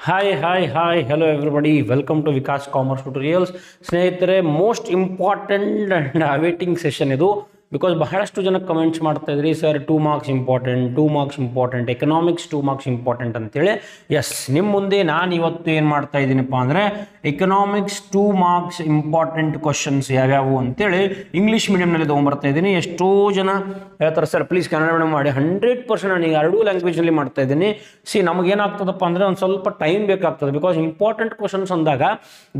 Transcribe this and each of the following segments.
Hi, hello everybody. Welcome to Vikas Commerce Tutorials. ಸ್ನೇಹಿತರೆ most important and awaiting session ಇದು because ಬಹಳಷ್ಟು ಜನ comments ಮಾಡ್ತಾ ಇದ್ರಿ sir 2 marks important economics 2 marks important ಅಂತೇಳಿ. ಎಸ್, ನಿಮ್ಮ ಮುಂದೆ ನಾನು ಇವತ್ತು ಏನು ಮಾಡ್ತಾ ಇದ್ದೀನಪ್ಪ ಅಂದರೆ ಎಕನಾಮಿಕ್ಸ್ 2 ಮಾರ್ಕ್ಸ್ ಇಂಪಾರ್ಟೆಂಟ್ ಕ್ವಶನ್ಸ್ ಯಾವ್ಯಾವು ಅಂತೇಳಿ ಇಂಗ್ಲೀಷ್ ಮೀಡಿಯಮ್ನಲ್ಲಿ ತೊಗೊಂಬರ್ತಾ ಇದ್ದೀನಿ. ಎಷ್ಟೋ ಜನ ಹೇಳ್ತಾರೆ ಸರ್ ಪ್ಲೀಸ್ ಕನ್ನಡ ಮೀಡಿಯಮ್ ಮಾಡಿ. 100% ನಾನು ಈಗ ಎರಡೂ ಲ್ಯಾಂಗ್ವೇಜಲ್ಲಿ ಮಾಡ್ತಾ ಇದ್ದೀನಿ. ನಮಗೇನಾಗ್ತದಪ್ಪ ಅಂದರೆ ಒಂದು ಸ್ವಲ್ಪ ಟೈಮ್ ಬೇಕಾಗ್ತದೆ ಬಿಕಾಸ್ ಇಂಪಾರ್ಟೆಂಟ್ ಕ್ವಶನ್ಸ್ ಅಂದಾಗ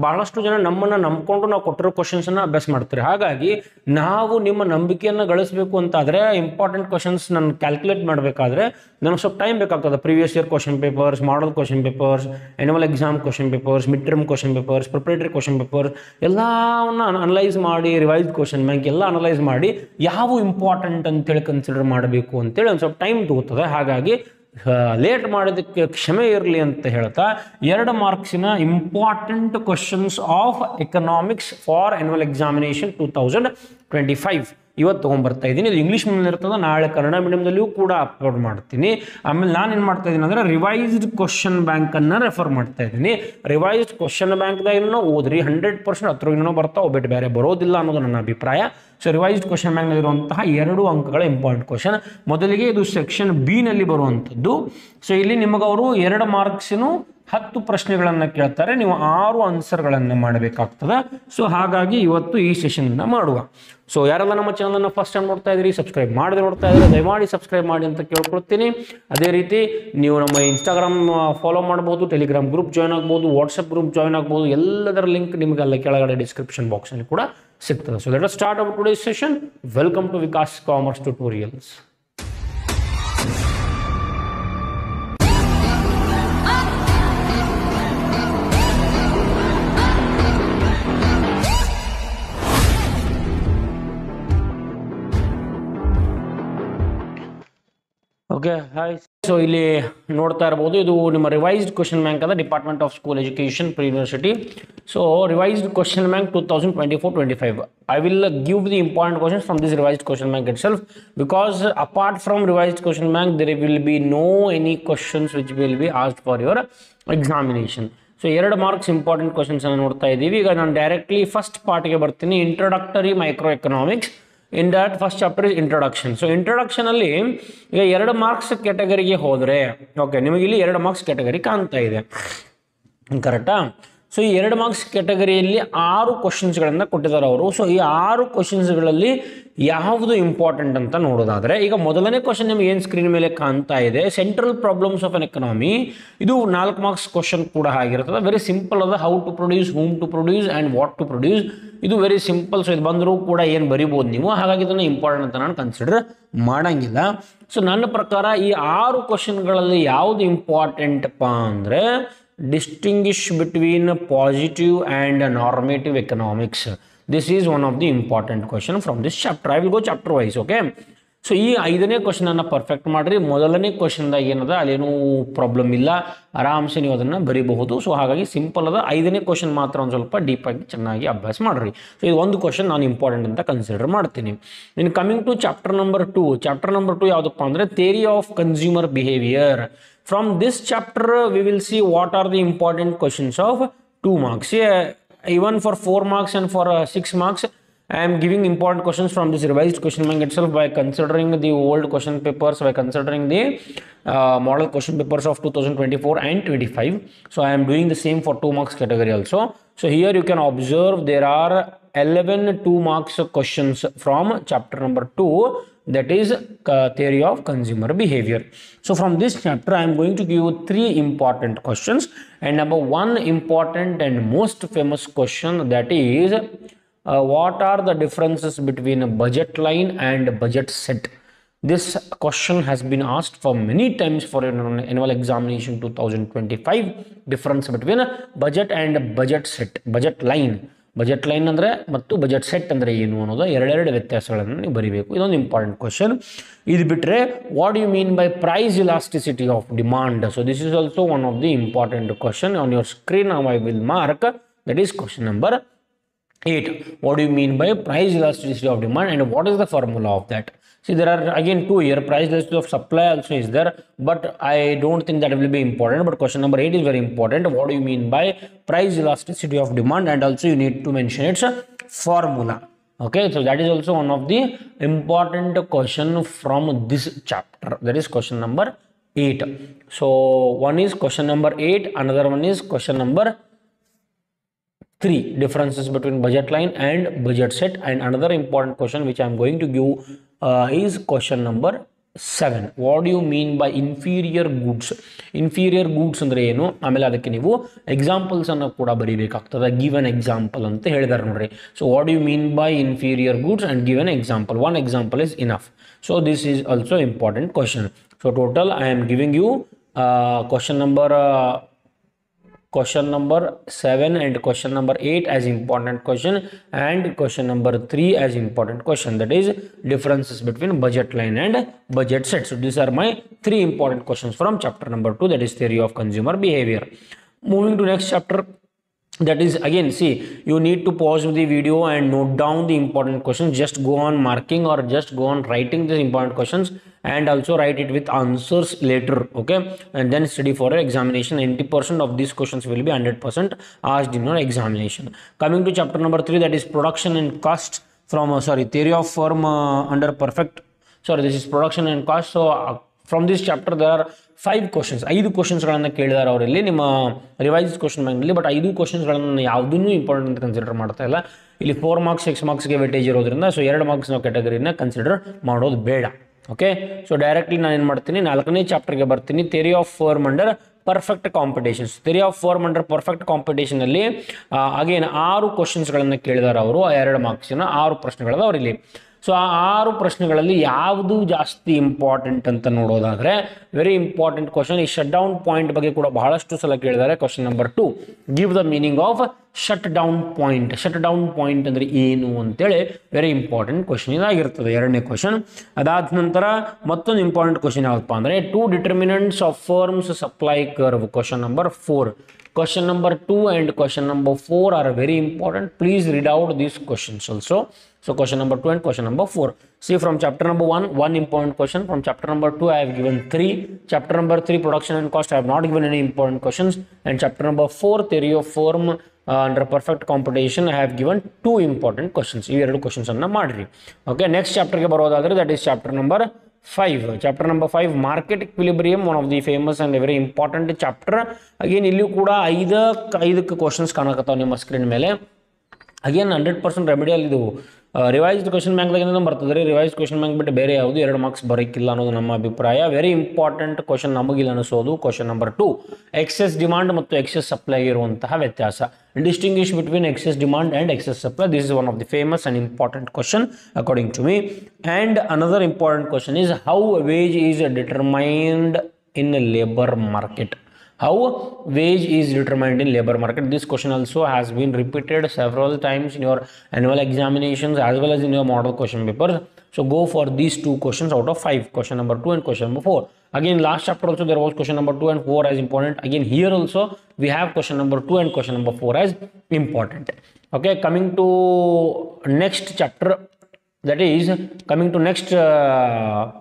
ಬಹಳಷ್ಟು ಜನ ನಮ್ಮನ್ನು ನಂಬ್ಕೊಂಡು ನಾವು ಕೊಟ್ಟಿರೋ ಕ್ವಶನ್ಸನ್ನು ಅಭ್ಯಾಸ ಮಾಡ್ತಾರೆ. ಹಾಗಾಗಿ ನಾವು ನಿಮ್ಮ ನಂಬಿಕೆಯನ್ನು ಗಳಿಸಬೇಕು ಅಂತಾದರೆ ಇಂಪಾರ್ಟೆಂಟ್ ಕ್ವಶನ್ಸ್ ನಾನು ಕ್ಯಾಲ್ಕುಲೇಟ್ ಮಾಡಬೇಕಾದ್ರೆ ನನಗೆ ಸ್ವಲ್ಪ ಟೈಮ್ ಬೇಕಾಗ್ತದೆ. Previous year question papers, model question papers, annual exam question papers, mid term question papers, preparatory question paper ಎಲ್ಲವನ್ನ ಅನಲೈಸ್ ಮಾಡಿ, ರಿವೈಸ್ಡ್ ಕ್ವಶನ್ ಬ್ಯಾಂಕ್ ಎಲ್ಲ ಅನಲೈಸ್ ಮಾಡಿ ಯಾವ ಇಂಪಾರ್ಟೆಂಟ್ ಅಂತೇಳಿ ಕನ್ಸಿಡರ್ ಮಾಡಬೇಕು ಅಂತೇಳಿ ಒಂದು ಸ್ವಲ್ಪ ಟೈಮ್ ತಗೋತದೆ. ಹಾಗಾಗಿ ಲೇಟ್ ಮಾಡೋದಕ್ಕೆ ಕ್ಷಮೆ ಇರಲಿ ಅಂತ ಹೇಳ್ತಾ 2 ಮಾರ್ಕ್ಸಿನ important questions of economics for annual examination 2025 ಇವತ್ತು ತೊಗೊಂಡ್ಬರ್ತಾ ಇದ್ದೀನಿ. ಇದು ಇಂಗ್ಲೀಷ್ ಮೀಡಿಯಮ್ ಇರ್ತದೆ, ನಾಳೆ ಕನ್ನಡ ಮೀಡಿಯಮ್ದಲ್ಲಿಯೂ ಕೂಡ ಅಪ್ಲೋಡ್ ಮಾಡ್ತೀನಿ. ಆಮೇಲೆ ನಾನು ಏನು ಮಾಡ್ತಾ ಇದ್ದೀನಿ ಅಂದರೆ ರಿವೈಸ್ಡ್ ಕ್ವಶನ್ ಬ್ಯಾಂಕನ್ನು ರೆಫರ್ ಮಾಡ್ತಾ ಇದ್ದೀನಿ. ರಿವೈಸ್ಡ್ ಕ್ವಶನ್ ಬ್ಯಾಂಕ್ದಾಗಿನೂ ಓದ್ರಿ, 100% ಹತ್ರ ಇನ್ನೂ ಬರ್ತಾವೆ, ಒಬ್ಬಟ್ಟು ಬೇರೆ ಬರೋದಿಲ್ಲ ಅನ್ನೋದು ನನ್ನ ಅಭಿಪ್ರಾಯ. ಸೊ ರಿವೈಸ್ಡ್ ಕ್ವಶನ್ ಬ್ಯಾಂಕ್ನಲ್ಲಿರುವಂತಹ 2 ಅಂಕಗಳ ಇಂಪಾರ್ಟೆಂಟ್ ಕ್ವಶನ್. ಮೊದಲಿಗೆ ಇದು ಸೆಕ್ಷನ್ ಬಿ ನಲ್ಲಿ ಬರುವಂಥದ್ದು. ಸೊ ಇಲ್ಲಿ ನಿಮಗವರು 2 ಮಾರ್ಕ್ಸಿನ 10 ಪ್ರಶ್ನೆಗಳನ್ನು ಕೇಳ್ತಾರೆ, ನೀವು 6 ಆನ್ಸರ್ಗಳನ್ನು ಮಾಡಬೇಕಾಗ್ತದೆ. ಸೊ ಹಾಗಾಗಿ ಇವತ್ತು ಈ ಸೆಷನ್ನ ಮಾಡುವ. ಸೊ ಯಾರೆಲ್ಲ ನಮ್ಮ ಚಾನಲನ್ನು ಫಸ್ಟ್ ಟೈಮ್ ನೋಡ್ತಾ ಇದ್ದೀರಿ, ಸಬ್ಸ್ಕ್ರೈಬ್ ಮಾಡದೆ ನೋಡ್ತಾ ಇದ್ದೀರಿ, ದಯಮಾಡಿ ಸಬ್ಸ್ಕ್ರೈಬ್ ಮಾಡಿ ಅಂತ ಕೇಳ್ಕೊಳ್ತೀನಿ. ಅದೇ ರೀತಿ ನೀವು ನಮ್ಮ ಇನ್ಸ್ಟಾಗ್ರಾಮ್ ಫಾಲೋ ಮಾಡ್ಬೋದು, ಟೆಲಿಗ್ರಾಮ್ ಗ್ರೂಪ್ ಜಾಯ್ನ್ ಆಗ್ಬೋದು, ವಾಟ್ಸಪ್ ಗ್ರೂಪ್ ಜಾಯ್ನ್ ಆಗ್ಬೋದು. ಎಲ್ಲದರ ಲಿಂಕ್ ನಿಮಗೆ ಅಲ್ಲ ಕೆಳಗಡೆ ಡಿಸ್ಕ್ರಿಪ್ಷನ್ ಬಾಕ್ಸಲ್ಲಿ ಕೂಡ ಸಿಗ್ತದೆ. So let us start our today's session. Welcome to Vikas commerce tutorials. Okay, hi. So ಇಲ್ಲಿ ನೋಡ್ತಾ ಇರ್ಬೋದು, ಇದು ನಿಮ್ಮ ರಿವೈಸ್ಡ್ ಕ್ವಶನ್ ಬ್ಯಾಂಕ್ ಅದ, department of school education, pre university. So revised question bank 2024-25. I will give the important questions from this revised question bank itself, because apart from revised question bank there will be no any questions which will be asked for your examination. So 2 marks important questions ಅನ್ನು ನೋಡ್ತಾ ಇದ್ದೀವಿ. ಈಗ ನಾನು directly first ಪಾರ್ಟ್ಗೆ ಬರ್ತೀನಿ, introductory micro economics. In that first chapter is introduction. So ಇಂಟ್ರೊಡಕ್ಷನಲ್ಲಿ ಈಗ 2 marks ಕ್ಯಾಟಗರಿಗೆ ಹೋದರೆ, ಓಕೆ, ನಿಮಗೆ ಇಲ್ಲಿ 2 ಮಾರ್ಕ್ಸ್ ಕ್ಯಾಟಗರಿ ಕಾಣ್ತಾ ಇದೆ, ಕರೆಕ್ಟಾ? ಸೊ ಈ 2 ಮಾರ್ಕ್ಸ್ ಕ್ಯಾಟಗರಿಯಲ್ಲಿ 6 ಕ್ವಶನ್ಸ್ಗಳನ್ನು ಕೊಟ್ಟಿದ್ದಾರೆ ಅವರು. ಸೊ ಈ 6 ಕ್ವಶನ್ಸ್ಗಳಲ್ಲಿ ಯಾವುದು ಇಂಪಾರ್ಟೆಂಟ್ ಅಂತ ನೋಡೋದಾದರೆ, ಈಗ ಮೊದಲನೇ ಕ್ವಶನ್ ನಿಮಗೆ ಏನು ಸ್ಕ್ರೀನ್ ಮೇಲೆ ಕಾಣ್ತಾ ಇದೆ, central problems of an economy. ಇದು 4 ಮಾರ್ಕ್ಸ್ ಕ್ವಶನ್ ಕೂಡ ಆಗಿರ್ತದೆ. ವೆರಿ ಸಿಂಪಲ್ ಅದ. How to produce, whom to produce and what to produce. ಇದು ವೆರಿ ಸಿಂಪಲ್. ಸೊ ಇದು ಬಂದರೂ ಕೂಡ ಏನು ಬರಿಬೋದು ನೀವು. ಹಾಗಾಗಿ ಇದನ್ನು ಇಂಪಾರ್ಟೆಂಟ್ ಅಂತ ನಾನು ಕನ್ಸಿಡರ್ ಮಾಡಂಗಿಲ್ಲ. ಸೊ ನನ್ನ ಪ್ರಕಾರ ಈ 6 ಕ್ವಶನ್ಗಳಲ್ಲಿ ಯಾವುದು ಇಂಪಾರ್ಟೆಂಟಪ್ಪ ಅಂದರೆ, distinguish between positive and normative economics. This is one of the important question from this chapter. I will go chapter wise, okay? So ಈ 5ನೇ ಕ್ವಶನ್ ಅನ್ನು ಪರ್ಫೆಕ್ಟ್ ಮಾಡಿರಿ. ಮೊದಲನೇ ಕ್ವಶನ್ದಾಗ ಏನದ ಅಲ್ಲೇನೂ ಪ್ರಾಬ್ಲಮ್ ಇಲ್ಲ, ಆರಾಮ್ಸೆ ನೀವು ಅದನ್ನು ಬರೀಬಹುದು. ಸೊ ಹಾಗಾಗಿ ಸಿಂಪಲ್ ಅದ. 5ನೇ ಕ್ವಶನ್ ಮಾತ್ರ ಒಂದು ಸ್ವಲ್ಪ ಡೀಪಾಗಿ ಚೆನ್ನಾಗಿ ಅಭ್ಯಾಸ ಮಾಡಿರಿ. ಸೊ ಇದು ಒಂದು ಕ್ವಶನ್ ನಾನು ಇಂಪಾರ್ಟೆಂಟ್ ಅಂತ ಕನ್ಸಿಡರ್ ಮಾಡ್ತೀನಿ. ಇನ್ನು coming to chapter number 2. Chapter number 2 ಯಾವುದಪ್ಪ ಅಂದರೆ theory of consumer behaviour. From this chapter we will see what are the important questions of 2 marks. Even for 4 marks and for 6 marks I am giving important questions from this revised question bank itself by considering the old question papers, by considering the model question papers of 2024 and 25. So I am doing the same for 2 marks category also. So here you can observe there are 11 2 marks questions from chapter number 2, that is theory of consumer behavior. So from this chapter I am going to give you 3 important questions, and number 1 important and most famous question, that is what are the differences between a budget line and budget set. This question has been asked for many times for an annual examination 2025. Difference between budget and budget set. Budget line ಅಂದರೆ ಮತ್ತು budget set ಅಂದರೆ ಏನು ಅನ್ನೋದು 2 ವ್ಯತ್ಯಾಸಗಳನ್ನು ನೀವು ಬರೀಬೇಕು. ಇದೊಂದು important question. ಇದು ಬಿಟ್ಟರೆ what you mean by price elasticity of demand. So this is also one of the important question on your screen. I will mark that is question number 8. What do you mean by price elasticity of demand and what is the formula of that? See, there are again two here. Price elasticity of supply also is there, but I don't think that will be important. But question number 8 is very important. What do you mean by price elasticity of demand? And also you need to mention its formula. Okay, so that is also one of the important question from this chapter. That is question number 8. So one is question number 8, another one is question number 3, differences between budget line and budget set, and another important question which I am going to give is question number 7. What do you mean by inferior goods? Inferior goods ಅಂದ್ರೆ ಏನು, ಆಮೇಲೆ ಅದಕ್ಕೆ ನೀವು examples ಅನ್ನು ಕೂಡ ಬರೀಬೇಕಾಗ್ತದೆ. Give an example ಅಂತ ಹೇಳಿದಾರೆ ನೋಡ್ರಿ. So what you mean by inferior goods and give an example. One example is enough. So this is also important question. So total I am giving you question number 7 and question number 8 as important question, and question number 3 as important question, that is differences between budget line and budget set. So these are my 3 important questions from chapter number 2, that is theory of consumer behavior. Moving to next chapter, that is again, see, you need to pause the video and note down the important questions. Just go on marking or just go on writing these important questions and also write it with answers later. Okay, and then study for examination. 90% of these questions will be 100% asked in your examination. Coming to chapter number 3, that is production and cost from theory of firm under perfect, this is production and cost. So from this chapter there are 5 questions. 5 ಕ್ವಶನ್ಸ್ಗಳನ್ನು ಕೇಳಿದಾರೆ ಅವರಲ್ಲಿ ನಿಮ್ಮ revise question ಬ್ಯಾಂಕ್ನಲ್ಲಿ. But 5 ಕ್ವಶನ್ಸ್ಗಳನ್ನು ಯಾವುದನ್ನು important ಅಂತ consider ಮಾಡ್ತಾ ಇಲ್ಲ. ಇಲ್ಲಿ 4 marks 6 ಮಾರ್ಕ್ಸ್ಗೆ weightage ಇರೋದ್ರಿಂದ so 2 marks ನಾವು ಕ್ಯಾಟಗರಿನ ಕನ್ಸಿಡರ್ ಮಾಡೋದು ಬೇಡ. ಓಕೆ, ಸೊ ಡೈರೆಕ್ಟ್ಲಿ ನಾನು ಏನು ಮಾಡ್ತೀನಿ, 4ನೇ ಚಾಪ್ಟರ್ಗೆ ಬರ್ತೀನಿ. Theory of firm under perfect competitions. Theory of firm under perfect competition ಅಲ್ಲಿ ಅಗೇನ್ 6 ಕ್ವಶನ್ಸ್ಗಳನ್ನು ಕೇಳಿದಾರೆ ಅವರು. 2 ಮಾರ್ಕ್ಸಿನ 6 ಪ್ರಶ್ನೆಗಳದ ಅವರಲ್ಲಿ. ಸೊ ಆ 6 ಪ್ರಶ್ನೆಗಳಲ್ಲಿ ಯಾವುದು ಜಾಸ್ತಿ ಇಂಪಾರ್ಟೆಂಟ್ ಅಂತ ನೋಡೋದಾದ್ರೆ, ವೆರಿ ಇಂಪಾರ್ಟೆಂಟ್ ಕ್ವಶನ್. ಈ ಶಟ್ ಡೌನ್ ಪಾಯಿಂಟ್ ಬಗ್ಗೆ ಕೂಡ ಬಹಳಷ್ಟು ಸಲ ಕೇಳಿದ್ದಾರೆ. Question number 2, give the meaning of shut down point. Shut down point ಅಂದ್ರೆ ಏನು ಅಂತೇಳಿ ವೆರಿ ಇಂಪಾರ್ಟೆಂಟ್ ಕ್ವಶನ್ ಇದಾಗಿರ್ತದೆ, 2ನೇ ಕ್ವಶನ್. ಅದಾದ ನಂತರ ಮತ್ತೊಂದು ಇಂಪಾರ್ಟೆಂಟ್ ಕ್ವಶನ್ ಯಾವಪ್ಪ ಅಂದ್ರೆ 2 determinants of firms supply curve. Question number 4. Question number 2 and question number 4 are very important. Please read out these questions also. So question number 2 and question number 4. See, from chapter number 1, 1 important question. From chapter number 2, I have given 3. Chapter number 3, production and cost, I have not given any important questions. And chapter number 4, theory of firm under perfect competition, I have given 2 important questions. These 2 questions anna madri. Okay, next chapter ge barodadre, that is chapter number 5. Chapter number 5, market equilibrium, one of the famous and very important chapter. Again illi kuda 5 questions ಕಾಣಕತ್ತಾವ ನಿಮ್ಮ screen ಮೇಲೆ. Again 100% remedial ಇದು revised question ಬ್ಯಾಂಕ್ದಾಗಿಂದ ಬರ್ತದೆ ರೀ. Revise question bank ಬಿಟ್ಟು ಬೇರೆ ಯಾವುದು 2 marks ಬರೋಕ್ಕಿಲ್ಲ ಅನ್ನೋದು ನಮ್ಮ ಅಭಿಪ್ರಾಯ. ವೆರಿ ಇಂಪಾರ್ಟೆಂಟ್ ಕ್ವಶನ್ ನಮಗಿಲ್ಲ ಅನಿಸೋದು ಕ್ವಶನ್ ನಂಬರ್ 2, ಎಕ್ಸೆಸ್ ಡಿಮಾಂಡ್ ಮತ್ತು ಎಕ್ಸೆಸ್ ಸಪ್ಲೈ ಇರುವಂತಹ ವ್ಯತ್ಯಾಸ. Distinguish between excess demand and excess supply. This is one of the famous and important question according to me. And another important question is how wage is determined in labour market. How wage is determined in labor market. This question also has been repeated several times in your annual examinations as well as in your model question papers. So go for these 2 questions out of 5. Question number 2 and question number 4. Again, last chapter also there was question number 2 and 4 as important. Again here also we have question number 2 and question number 4 as important. Okay, coming to next chapter, that is coming to next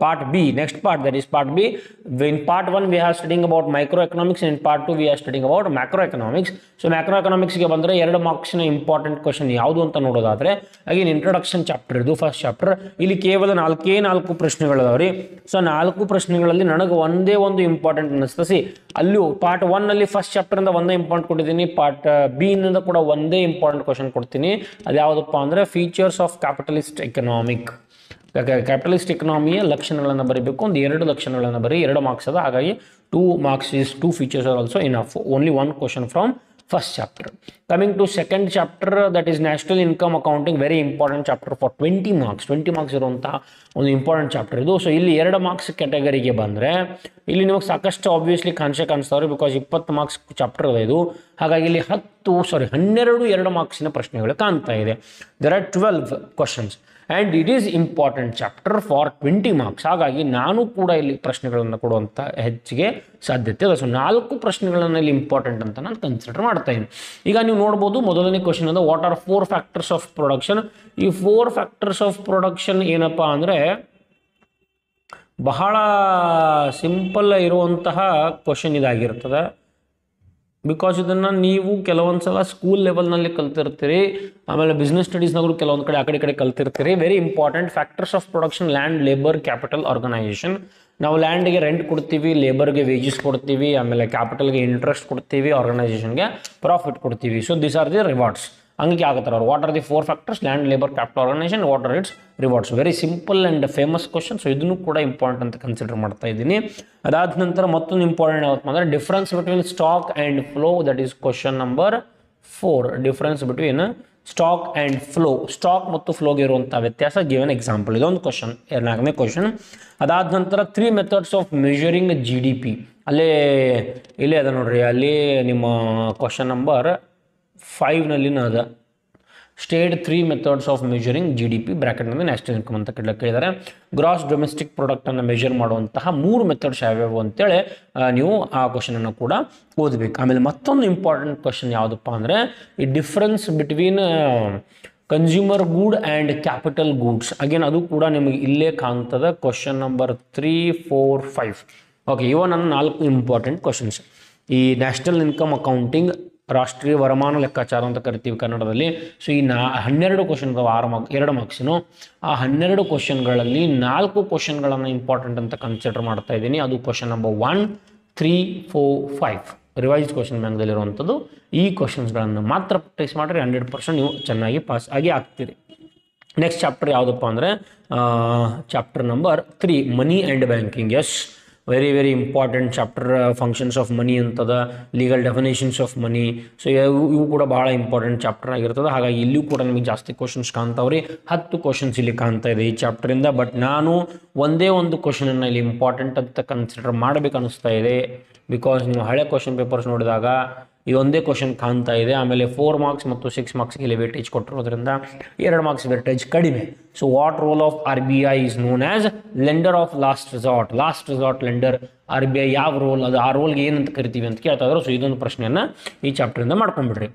part B. Next part, that is part B. In part 1 we are studying about microeconomics, and in part 2 we are studying about macroeconomics. So macroeconomics ಗೆ ಬಂದ್ರೆ 2 marks ನ important question ಯಾವುದು ಅಂತ ನೋಡೋದಾದ್ರೆ, again introduction chapter ಇದು first chapter. ಇಲ್ಲಿ ಕೇವಲ 4 ಪ್ರಶ್ನೆಗಳಿದಾವ್ರಿ. So 4 ಪ್ರಶ್ನೆಗಳಲ್ಲಿ ನನಗೆ ಒಂದೇ ಒಂದು ಇಂಪಾರ್ಟೆಂಟ್ ಅನಿಸ್ತದೆ. ಅಲ್ಲೂ ಪಾರ್ಟ್ 1 ನಲ್ಲಿ ಫಸ್ಟ್ ಚಾಪ್ಟರ್ ಇಂದ ಒಂದೇ ಇಂಪಾರ್ಟೆಂಟ್ ಕೊಟ್ಟಿದ್ದೀನಿ. ಪಾರ್ಟ್ ಬಿ ಇಂದ ಕೂಡ ಒಂದೇ ಇಂಪಾರ್ಟೆಂಟ್ ಕ್ವಶನ್ ಕೊಡ್ತೀನಿ. ಅದು ಯಾವುದಪ್ಪ ಅಂದ್ರೆ features of capitalist economic. Capitalist ಎಕನಾಮಿಯ ಲಕ್ಷಣಗಳನ್ನು ಬರೀಬೇಕು. ಒಂದು 2 ಲಕ್ಷಣಗಳನ್ನು ಬರೀ, 2 ಮಾರ್ಕ್ಸ್ ಅದ. ಹಾಗಾಗಿ 2 marks is 2 features are also enough. Only 1 question from first chapter. Coming to second chapter, that is national income accounting. Very important chapter for 20 marks. 20 marks ಇರುವಂತಹ ಒಂದು ಇಂಪಾರ್ಟೆಂಟ್ ಚಾಪ್ಟರ್ ಇದು. ಸೊ ಇಲ್ಲಿ 2 ಮಾರ್ಕ್ಸ್ ಕ್ಯಾಟಗರಿಗೆ ಬಂದರೆ ಇಲ್ಲಿ ನಿಮಗೆ ಸಾಕಷ್ಟು ಆಬ್ವಿಯಸ್ಲಿ ಕಾಣಿಸ್ತಾವ್ರಿ, ಬಿಕಾಸ್ 20 ಮಾರ್ಕ್ಸ್ ಚಾಪ್ಟರ್ ಇದೆ ಇದು. ಹಾಗಾಗಿ ಇಲ್ಲಿ 12 2 ಮಾರ್ಕ್ಸಿನ ಪ್ರಶ್ನೆಗಳು ಕಾಣ್ತಾ ಇದೆ. There are 12 questions and it is important chapter for 20 marks. ಹಾಗಾಗಿ ನಾನು ಕೂಡ ಇಲ್ಲಿ ಪ್ರಶ್ನೆಗಳನ್ನು ಕೊಡುವಂಥ ಹೆಚ್ಚಿಗೆ ಸಾಧ್ಯತೆ ಇದೆ. ಸೊ 4 ಪ್ರಶ್ನೆಗಳನ್ನು ಇಲ್ಲಿ ಇಂಪಾರ್ಟೆಂಟ್ ಅಂತ ನಾನು ಕನ್ಸಿಡರ್ ಮಾಡ್ತಾ ಇದ್ದೀನಿ. ಈಗ ನೀವು ನೋಡ್ಬೋದು, ಮೊದಲನೇ ಕ್ವಶನ್ ಅಂದ್ರೆ what are 4 factors of production. ಈ 4 ಫ್ಯಾಕ್ಟರ್ಸ್ ಆಫ್ ಪ್ರೊಡಕ್ಷನ್ ಏನಪ್ಪಾ ಅಂದರೆ ಬಹಳ ಸಿಂಪಲ್ ಇರುವಂತಹ ಕ್ವಶನ್ ಇದಾಗಿರ್ತದೆ. ಬಿಕಾಸ್ ಇದನ್ನು ನೀವು ಕೆಲವೊಂದು ಸಲ ಸ್ಕೂಲ್ ಲೆವೆಲ್ನಲ್ಲಿ ಕಲ್ತಿರ್ತೀರಿ, ಆಮೇಲೆ ಬಿಸ್ನೆಸ್ ಸ್ಟಡೀಸ್ನಾಗೂ ಕೆಲವೊಂದು ಕಡೆ ಆ ಕಡೆ ಕಲ್ತಿರ್ತೀರಿ. Very important. Factors of production: land, labour, capital, organisation. ನಾವು ಲ್ಯಾಂಡ್ಗೆ ರೆಂಟ್ ಕೊಡ್ತೀವಿ, ಲೇಬರ್ಗೆ ವೇಜಸ್ ಕೊಡ್ತೀವಿ, ಆಮೇಲೆ ಕ್ಯಾಪಿಟಲ್ಗೆ ಇಂಟ್ರೆಸ್ಟ್ ಕೊಡ್ತೀವಿ, ಆರ್ಗನೈಸೇಷನ್ಗೆ ಪ್ರಾಫಿಟ್ ಕೊಡ್ತೀವಿ. So this are the rewards. ಹಂಗೆ ಆಗತ್ತಾರೆ ಅವ್ರು. What are the 4 factors? Land, labour, capital, organisation. What are its rewards? Very simple and famous question. So ಇದನ್ನು ಕೂಡ ಇಂಪಾರ್ಟೆಂಟ್ ಅಂತ ಕನ್ಸಿಡರ್ ಮಾಡ್ತಾ ಇದ್ದೀನಿ. ಅದಾದ ನಂತರ ಮತ್ತೊಂದು ಇಂಪಾರ್ಟೆಂಟ್ ಯಾವತ್ತು ಅಂದರೆ difference between stock and flow. That is question number 4. Difference between stock and flow. Stock ಮತ್ತು ಫ್ಲೋಗೆ ಇರುವಂಥ ವ್ಯತ್ಯಾಸ. Given example. ಇದೊಂದು ಕ್ವಶನ್, 4ನೇ ಕ್ವಶನ್. ಅದಾದ ನಂತರ 3 ಮೆಥಡ್ಸ್ ಆಫ್ ಮೆಜರಿಂಗ್ GDP. ಇಲ್ಲೇ ಅದ ನೋಡ್ರಿ, ಅಲ್ಲಿ ನಿಮ್ಮ ಕ್ವಶನ್ ನಂಬರ್ 5ನಲ್ಲಿ ಅದ. State 3 methods of measuring GDP ಬ್ರ್ಯಾಕೆಟ್ನಲ್ಲಿ ನ್ಯಾಷನಲ್ ಇನ್ಕಮ್ ಅಂತ ಕೇಳಿದ್ದಾರೆ. ಗ್ರಾಸ್ ಡೊಮೆಸ್ಟಿಕ್ ಪ್ರಾಡಕ್ಟನ್ನು ಮೆಜರ್ ಮಾಡುವಂತಹ 3 ಮೆಥಡ್ಸ್ ಯಾವ್ಯಾವು ಅಂತೇಳಿ ನೀವು ಆ ಕ್ವಶನನ್ನು ಕೂಡ ಓದಬೇಕು. ಆಮೇಲೆ ಮತ್ತೊಂದು ಇಂಪಾರ್ಟೆಂಟ್ ಕ್ವಶನ್ ಯಾವುದಪ್ಪ ಅಂದರೆ ಈ difference between consumer good and capital goods. Again ಅದು ಕೂಡ ನಿಮಗೆ ಇಲ್ಲೇ ಕಾಣ್ತದೆ. Question number 3, 4, 5. ಓಕೆ, ಇವ ನನ್ನ 4 ಇಂಪಾರ್ಟೆಂಟ್ ಕ್ವಶನ್ಸ್. ಈ ನ್ಯಾಷನಲ್ ಇನ್ಕಮ್ ಅಕೌಂಟಿಂಗ್, ರಾಷ್ಟ್ರೀಯ ವರಮಾನ ಲೆಕ್ಕಾಚಾರ ಅಂತ ಕರಿತೀವಿ ಕನ್ನಡದಲ್ಲಿ. ಸೊ ಈ 12 ಕ್ವಶನ್ 2 ಮಾರ್ಕ್ಸಿನು. ಆ 12 ಕ್ವಶನ್ಗಳಲ್ಲಿ 4 ಕ್ವಶನ್ಗಳನ್ನು ಇಂಪಾರ್ಟೆಂಟ್ ಅಂತ ಕನ್ಸಿಡರ್ ಮಾಡ್ತಾ ಇದ್ದೀನಿ. ಅದು ಕ್ವಶನ್ ನಂಬರ್ 1, 3, 4, 5 ರಿವೈಸ್ಡ್ ಕ್ವಶನ್ ಬ್ಯಾಂಕ್ದಲ್ಲಿರುವಂಥದ್ದು. ಈ ಕ್ವಶನ್ಸ್ಗಳನ್ನು ಮಾತ್ರ ಪ್ರಾಕ್ಟೀಸ್ ಮಾಡಿರಿ, 100% ನೀವು ಚೆನ್ನಾಗಿ ಪಾಸ್ ಆಗಿ ಆಗ್ತೀರಿ. ನೆಕ್ಸ್ಟ್ ಚಾಪ್ಟರ್ ಯಾವುದಪ್ಪ ಅಂದರೆ chapter number 3, money and banking. Yes, very important chapter. Functions of money ಅಂತದ, legal definitions of money. So ಇವು ಕೂಡ ಭಾಳ ಇಂಪಾರ್ಟೆಂಟ್ ಚಾಪ್ಟರ್ ಆಗಿರ್ತದೆ. ಹಾಗಾಗಿ ಇಲ್ಲಿಯೂ ಕೂಡ ನಿಮಗೆ ಜಾಸ್ತಿ ಕ್ವಶನ್ಸ್ ಕಾಣ್ತಾವ್ರಿ. 10 ಕ್ವಶನ್ಸ್ ಇಲ್ಲಿ ಕಾಣ್ತಾ ಇದೆ ಈ ಚಾಪ್ಟರಿಂದ. ಬಟ್ ನಾನು ಒಂದೇ ಒಂದು ಕ್ವಶನನ್ನು ಇಲ್ಲಿ ಇಂಪಾರ್ಟೆಂಟ್ ಅಂತ ಕನ್ಸಿಡರ್ ಮಾಡಬೇಕು ಅನ್ನಿಸ್ತಾ ಇದೆ. ಬಿಕಾಸ್ ನೀವು ಹಳೆ ಕ್ವಶನ್ ಪೇಪರ್ಸ್ ನೋಡಿದಾಗ ಇದೊಂದೇ ಕ್ವಶನ್ ಕಾಣ್ತಾ ಇದೆ. ಆಮೇಲೆ 4 ಮಾರ್ಕ್ಸ್ ಮತ್ತು 6 ಮಾರ್ಕ್ಸ್ಗೆ ಇಲ್ಲಿ ವೇಟೇಜ್ ಕೊಟ್ಟಿರೋದ್ರಿಂದ 2 ಮಾರ್ಕ್ಸ್ ವೇಟೇಜ್ ಕಡಿಮೆ. So what role of RBI is known as lender of last resort lender. RBI ಯಾವ ರೋಲ್, ಅದು ಆ ರೋಲ್ಗೆ ಏನಂತ ಕರಿತೀವಿ ಅಂತ ಕೇಳ್ತಾ ಇದ್ರು. ಸೊ ಇದೊಂದು ಪ್ರಶ್ನೆಯನ್ನು ಈ ಚಾಪ್ಟರಿಂದ ಮಾಡ್ಕೊಂಡ್ಬಿಡ್ರಿ.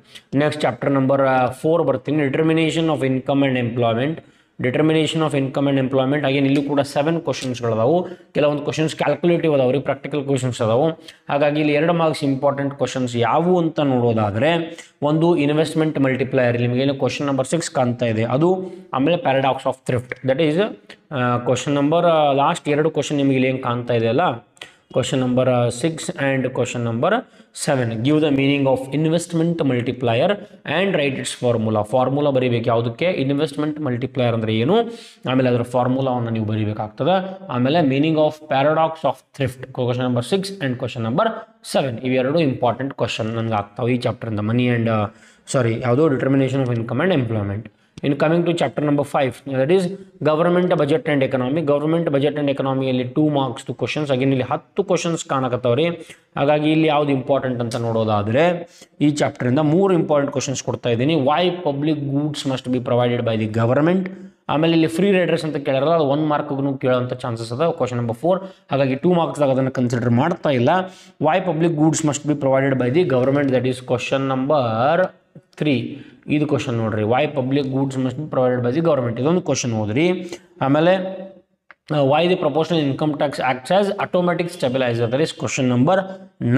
ನೆಕ್ಸ್ಟ್ ಚಾಪ್ಟರ್ ನಂಬರ್ 4 ಬರ್ತೀನಿ. Determination of income and employment. Determination of income and employment. Again ಇಲ್ಲಿ ಕೂಡ 7 ಕ್ವಶನ್ಸ್ಗಳದಾವು. ಕೆಲವೊಂದು ಕ್ವಶನ್ಸ್ ಕ್ಯಾಲ್ಕುಲೇಟಿವ್ ಅದಾವ್ರಿ, ಪ್ರಾಕ್ಟಿಕಲ್ ಕ್ವಶನ್ಸ್ ಅದಾವು. ಹಾಗಾಗಿ ಇಲ್ಲಿ 2 ಮಾರ್ಕ್ಸ್ ಇಂಪಾರ್ಟೆಂಟ್ ಕ್ವಶನ್ಸ್ ಯಾವುವು ಅಂತ ನೋಡೋದಾದರೆ, ಒಂದು ಇನ್ವೆಸ್ಟ್ಮೆಂಟ್ ಮಲ್ಟಿಪ್ಲೈಯರ್. ನಿಮಗೇನು ಕ್ವಶನ್ ನಂಬರ್ 6 ಕಾಣ್ತಾ ಇದೆ ಅದು. ಆಮೇಲೆ paradox of thrift. That is question number last 2 question ನಿಮಗೆ ಇಲ್ಲಿ ಏನು ಕಾಣ್ತಾ ಇದೆಯಲ್ಲ, question number 6 and question number 7. Give the meaning of investment multiplier and right its formula ಬರೀಬೇಕು. ಯಾವುದಕ್ಕೆ? ಇನ್ವೆಸ್ಟ್ಮೆಂಟ್ ಮಲ್ಟಿಪ್ಲೈಯರ್ ಅಂದರೆ ಏನು, ಆಮೇಲೆ ಅದರ ಫಾರ್ಮುಲಾವನ್ನು ನೀವು ಬರೀಬೇಕಾಗ್ತದೆ. ಆಮೇಲೆ meaning of paradox of thrift, question number 6 and question number 7. ಇವೆರಡು ಇಂಪಾರ್ಟೆಂಟ್ ಕ್ವಶನ್ ನನಗೆ ಆಗ್ತಾವೆ ಈ ಚಾಪ್ಟರಿಂದ. Money and determination of income and employment. In coming to chapter number 5, that is government budget and economy. Government budget and economy ಅಲ್ಲಿ 2 marks 2 questions. Again ಇಲ್ಲಿ 10 questions ಕಾಣಕತ್ತವ್ರಿ. ಹಾಗಾಗಿ ಇಲ್ಲಿ ಯಾವ್ದು ಇಂಪಾರ್ಟೆಂಟ್ ಅಂತ ನೋಡೋದಾದರೆ ಈ ಚಾಪ್ಟರಿಂದ 3 ಇಂಪಾರ್ಟೆಂಟ್ ಕ್ವಶನ್ಸ್ ಕೊಡ್ತಾ ಇದ್ದೀನಿ. Why public goods must be provided by the government. ಆಮೇಲೆ ಇಲ್ಲಿ ಫ್ರೀ ರೈಡರ್ಸ್ ಅಂತ ಕೇಳಿರಲ್ಲ, ಅದು 1 ಮಾರ್ಕ್ಗೂ ಕೇಳೋಂಥ ಚಾನ್ಸಸ್ ಅದ. Question number 4. ಹಾಗಾಗಿ 2 ಮಾರ್ಕ್ಸ್ದಾಗ ಅದನ್ನು ಕನ್ಸಿಡರ್ ಮಾಡ್ತಾ ಇಲ್ಲ. Why public goods must be provided by the government. That is question number 3. ಇದು ಕ್ವಶನ್ ನೋಡ್ರಿ, why public goods must be provided by the government. ಇದೊಂದು ಕ್ವಶನ್ ಓದ್ರಿ. ಆಮೇಲೆ why the proportional income tax acts as automatic stabiliser. That is question number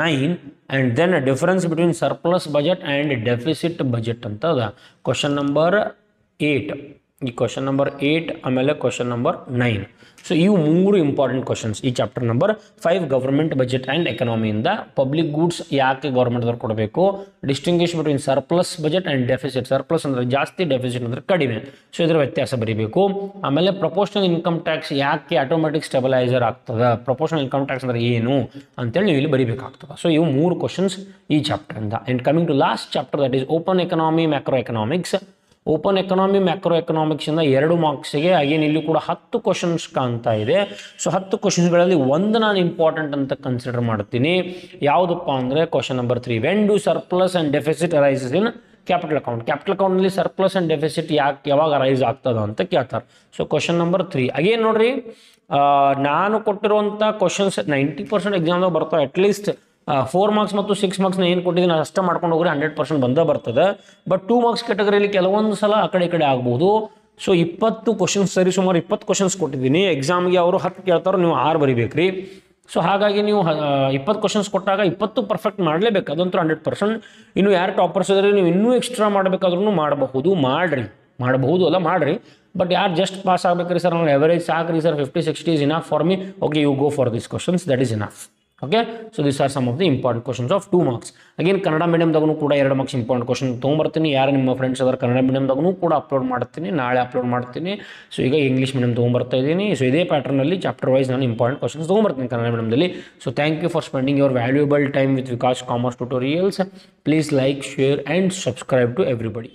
9. And then difference between surplus budget and deficit budget ಅಂತ ಅದ. Question number 8. ಈ question number 8 ಆಮೇಲೆ question number 9. So ಇವು 3 important questions ಈ chapter number 5 government budget and ಎಕನಾಮಿಯಿಂದ. Public goods ಯಾಕೆ ಗೌರ್ಮೆಂಟ್ದವ್ರು ಕೊಡಬೇಕು, distinguish between surplus budget and deficit. Surplus ಅಂದರೆ ಜಾಸ್ತಿ, ಡೆಫಿಸಿಟ್ ಅಂದರೆ ಕಡಿಮೆ. ಸೊ ಇದರ ವ್ಯತ್ಯಾಸ ಬರೀಬೇಕು. ಆಮೇಲೆ ಪ್ರಪೋರ್ಷನಲ್ ಇನ್ಕಮ್ ಟ್ಯಾಕ್ಸ್ ಯಾಕೆ ಆಟೋಮೆಟಿಕ್ ಸ್ಟೆಬಿಲೈಸರ್ ಆಗ್ತದೆ, ಪ್ರಪೋರ್ಷನಲ್ ಇನ್ಕಮ್ ಟ್ಯಾಕ್ಸ್ ಅಂದರೆ ಏನು ಅಂತೇಳಿ ನೀವು ಇಲ್ಲಿ ಬರೀಬೇಕಾಗ್ತದೆ. ಸೊ ಇವು 3 ಕ್ವಶನ್ಸ್ ಈ ಚಾಪ್ಟರಿಂದ. And coming to last chapter, that is open economy macro economics. Open economy macro ಎಕನಾಮಿಕ್ಸಿಂದ 2 ಮಾರ್ಕ್ಸಿಗೆ ಅಗೇನ್ ಇಲ್ಲಿ ಕೂಡ 10 ಕ್ವಶನ್ಸ್ ಕಾಣ್ತಾ ಇದೆ. ಸೊ 10 ಕ್ವಶನ್ಸ್ಗಳಲ್ಲಿ ಒಂದು ನಾನು ಇಂಪಾರ್ಟೆಂಟ್ ಅಂತ ಕನ್ಸಿಡರ್ ಮಾಡ್ತೀನಿ. ಯಾವುದಪ್ಪ ಅಂದರೆ question number 3. When do surplus and deficit arises in capital account. Capital ಅಕೌಂಟ್ನಲ್ಲಿ ಸರ್ಪ್ಲಸ್ ಆ್ಯಂಡ್ ಡೆಫಿಸಿಟ್ ಯಾವಾಗ ಅರೈಸ್ ಆಗ್ತದ ಅಂತ ಕೇಳ್ತಾರೆ. ಸೊ ಕ್ವಶನ್ ನಂಬರ್ 3 ಅಗೇನ್ ನೋಡ್ರಿ, ನಾನು ಕೊಟ್ಟಿರುವಂಥ ಕ್ವಶನ್ಸ್ 90% ಎಕ್ಸಾಮ್ದಾಗ ಬರ್ತಾವೆ. ಅಟ್ಲೀಸ್ಟ್ 4 ಮಾರ್ಕ್ಸ್ ಮತ್ತು 6 ಮಾರ್ಕ್ಸ್ನ ಏನು ಕೊಟ್ಟಿದ್ದೀನಿ ನಾನು ಅಷ್ಟೇ ಮಾಡ್ಕೊಂಡು ಹೋಗ್ರಿ 100% ಬಂದೇ ಬರ್ತದೆ. ಬಟ್ 2 ಮಾರ್ಕ್ಸ್ ಕ್ಯಾಟಗರಿಯಲ್ಲಿ ಕೆಲವೊಂದು ಸಲ ಆ ಕಡೆ ಈ ಕಡೆ ಆಗ್ಬೋದು. ಸೊ 20 ಕ್ವಶನ್ಸ್ ಸರಿ, ಸುಮಾರು 20 ಕ್ವಶನ್ಸ್ ಕೊಟ್ಟಿದ್ದೀನಿ. ಎಕ್ಸಾಮ್ಗೆ ಅವರು 10 ಕೇಳ್ತಾರೋ, ನೀವು 6 ಬರಿಬೇಕ್ರಿ. ಸೊ ಹಾಗಾಗಿ ನೀವು 20 ಕ್ವಶನ್ಸ್ ಕೊಟ್ಟಾಗ 20 ಪರ್ಫೆಕ್ಟ್ ಮಾಡಲೇಬೇಕು, ಅದಂತೂ 100%. ಇನ್ನು ಯಾರು ಟಾಪರ್ಸ್ ಇದ್ರೆ ನೀವು ಇನ್ನೂ ಎಕ್ಸ್ಟ್ರಾ ಮಾಡಬೇಕಾದ್ರೂ ಮಾಡಬಹುದು, ಮಾಡಬಹುದು ಅಲ್ಲ ಮಾಡಿರಿ. ಬಟ್ ಯಾರು ಜಸ್ಟ್ ಪಾಸ್ ಆಗಬೇಕ್ರಿ ಸರ್, ನಾವು ಎವರೇಜ್ ಸಾಕ್ರಿ sir, 50-60 is enough for me, okay, you go for these questions, that is enough. Okay, so these are some of the important questions of 2 marks. Again, Kannada ಮೀಡಿಯಮ್ದಾಗೂ ಕೂಡ 2 marks important question ತೊಗೊಂಬರ್ತೀನಿ. ಯಾರು ನಿಮ್ಮ friends ಅದರ ಕನ್ನಡ ಮೀಡಿಯಮ್ದಾಗೂ ಕೂಡ upload ಮಾಡ್ತೀನಿ, ನಾಳೆ upload ಮಾಡ್ತೀನಿ. So ಈಗ English medium ತೊಗೊಂಬರ್ತಾ ಇದ್ದೀನಿ. ಸೊ ಇದೇ ಪ್ಯಾಟರ್ನಲ್ಲಿ ಚಾಪ್ಟರ್ ವೈಸ್ ನಾನು ಇಂಪಾರ್ಟೆಂಟ್ ಕ್ವಶನ್ಸ್ ತೊಗೊಂಬರ್ತೀನಿ ಕನ್ನಡ ಮೀಡಿಯಮ್ದಲ್ಲಿ. So thank you for spending your valuable time with Vikas commerce tutorials. Please like, share and subscribe to everybody.